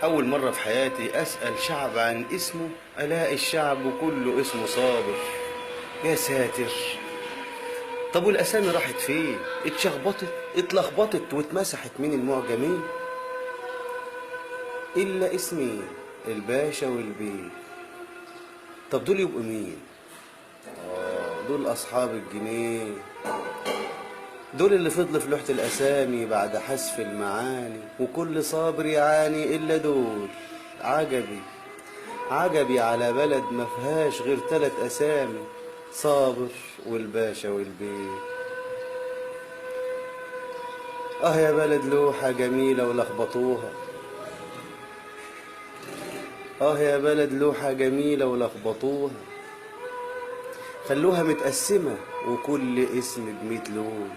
أول مرة في حياتي أسأل شعب عن اسمه، ألاقي الشعب كله اسمه صابر. يا ساتر! طب والأسامي راحت فين؟ اتلخبطت واتمسحت من المعجمين، إلا اسمين: الباشا والبيه. طب دول يبقوا مين؟ دول أصحاب الجنيه، دول اللي فضلوا في لوحة الأسامي بعد حذف المعاني، وكل صابر يعاني إلا دول. عجبي عجبي على بلد ما فيهاش غير 3 أسامي: صابر والباشا والبيه. يا بلد لوحة جميلة ولخبطوها، يا بلد لوحة جميلة ولخبطوها، خلوها متقسمة وكل اسم ب100 لون.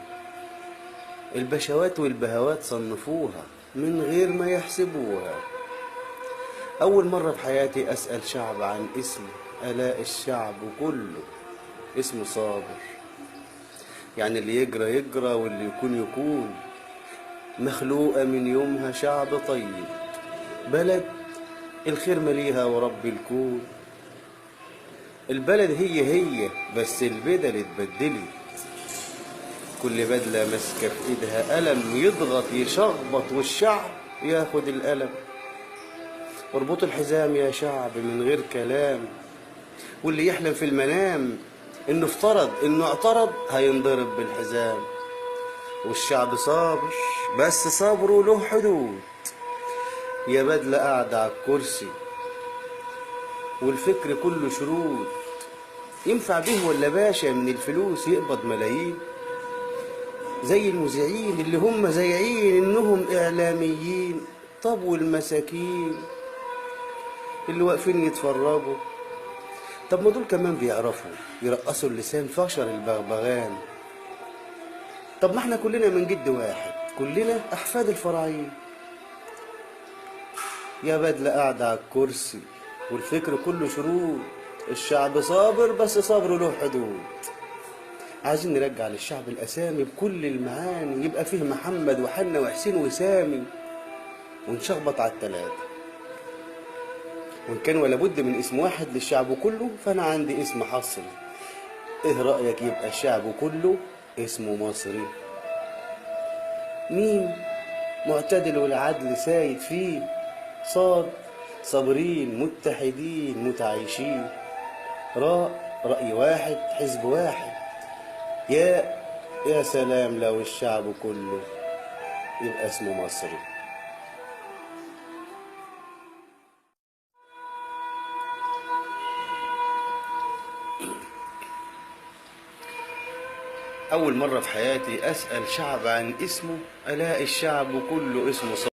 البشوات والبهوات صنفوها من غير ما يحسبوها. أول مرة في حياتي أسأل شعب عن اسمه، ألاقي الشعب كله اسمه صابر. يعني اللي يجرى يجرى واللي يكون يكون، مخلوقة من يومها شعب طيب، بلد الخير مليها ورب الكون. البلد هي بس البدل اتبدلت، كل بدلة ماسكة في ايدها قلم، يضغط يشخبط والشعب ياخد القلم. واربطوا الحزام يا شعب من غير كلام، واللي يحلم في المنام انه افترض انه اعترض هينضرب بالحزام. والشعب صابر بس صبره له حدود، يا بدلة قاعدة على الكرسي والفكر كله شرود. ينفع به ولا باشا من الفلوس يقبض ملايين، زي المذيعين اللي هم زايعين انهم اعلاميين. طب والمساكين اللي واقفين يتفرجوا، طب ما دول كمان بيعرفوا يرقصوا اللسان فشر البغبغان. طب ما احنا كلنا من جد واحد، كلنا احفاد الفراعين. يا بدلة قاعدة على الكرسي والفكر كله شرود، الشعب صابر بس صبره له حدود. عايزين نرجع للشعب الأسامي بكل المعاني، يبقى فيه محمد وحنا وحسين وسامي، ونشخبط على ال3. وإن كان ولا بد من اسم واحد للشعب كله، فأنا عندي اسم حصري. إيه رأيك يبقى الشعب كله اسمه مصري؟ مين معتدل والعدل سايد فيه، صاد صابرين متحدين متعايشين، رأي واحد حزب واحد. يا سلام لو الشعب كله يبقى اسمه مصري. أول مرة في حياتي أسأل شعب عن اسمه، ألاقي الشعب كله اسمه صابر.